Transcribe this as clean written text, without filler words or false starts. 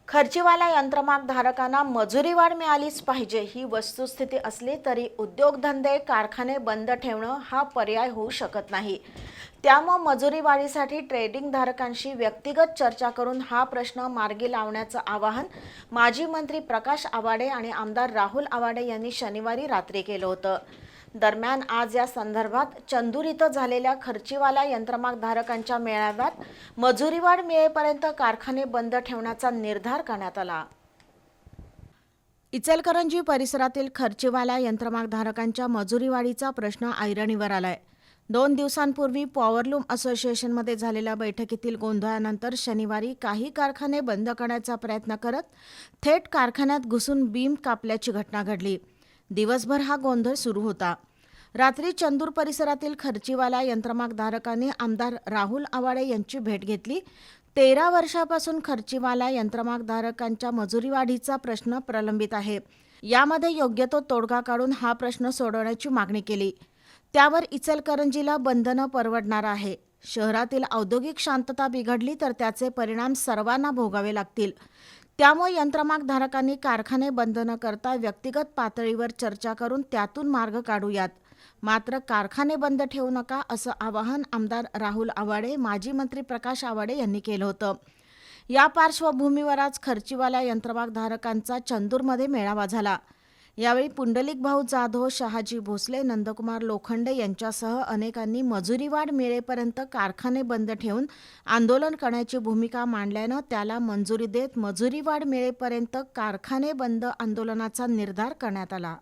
खर्चीवाल्या यंत्रमागधारकांना मजुरी वाढ मिळालीच पाहिजे ही वस्तुस्थिती असली तरी उद्योगधंदे कारखाने बंद ठेवणं हा पर्याय होऊ शकत नाही। त्यामुळे मजुरी वाढीसाठी ट्रेडिंग धारकांशी व्यक्तिगत चर्चा करून हा प्रश्न मार्गी लावण्याचं आवाहन माजी मंत्री प्रकाश आवाडे आणि आमदार राहुल आवाडे यांनी शनिवारी रात्री केलं होतं। दरम्यान आज या संदर्भात चंदूर इथं झालेल्या खर्चीवाला यंत्रमागधारकांच्या मेळाव्यात मजुरी वाढ मिळेपर्यंत कारखाने बंद ठेवण्याचा निर्धार करण्यात आला। इचलकरंजी परिसरातील खर्चीवाला यंत्रमागधारकांच्या मजुरी वाढीचा प्रश्न ऐरणीवर आलाय। 2 दिवसांपूर्वी पॉवरलूम असोसिएशनमध्ये झालेल्या बैठकीतील गोंधळानंतर शनिवारी काही कारखाने बंद करण्याचा प्रयत्न करत थेट कारखान्यात घुसून बीम कापल्याची घटना घडली। दिवसभर हा गोंधळ सुरू होता। रात्री चंदूर परिसरातील खर्चीवाला यंत्रमागधारकांनी आमदार राहुल आवाडे यांची भेट घेतली। 13 वर्षापासून खर्चीवाला यंत्रमागधारकांच्या मजुरी वाढीचा प्रश्न प्रलंबित आहे। यामध्ये योग्य तो तोडगा काढून हा प्रश्न सोडवण्याची मागणी केली। त्यावर इचलकरंजीला बंधनं परवडणार आहे। शहरातील औद्योगिक शांतता बिघडली तर त्याचे परिणाम सर्वांना भोगावे लागतील। त्यामुळे यंत्रमागधारकांनी कारखाने बंद न करता व्यक्तिगत पातळीवर चर्चा करून त्यातून मार्ग काढूयात। मात्र कारखाने बंद ठेवू नका असं आवाहन आमदार राहुल आवाडे, माजी मंत्री प्रकाश आवाडे यांनी केलं होतं। या पार्श्वभूमीवर आज खर्चीवाला यंत्रमागधारकांचा चंदूरमध्ये मेळावा झाला। यावेळी पुंडलिक भाऊ जाधव, शहाजी भोसले, नंदकुमार लोखंडे यांच्यासह अनेकांनी मजुरी वाढ मिळेपर्यंत कारखाने बंद ठेवून आंदोलन करण्याची भूमिका मांडल्यानं त्याला मंजुरी देत मजुरी वाढ मिळेपर्यंत कारखाने बंद आंदोलनाचा निर्धार करण्यात आला।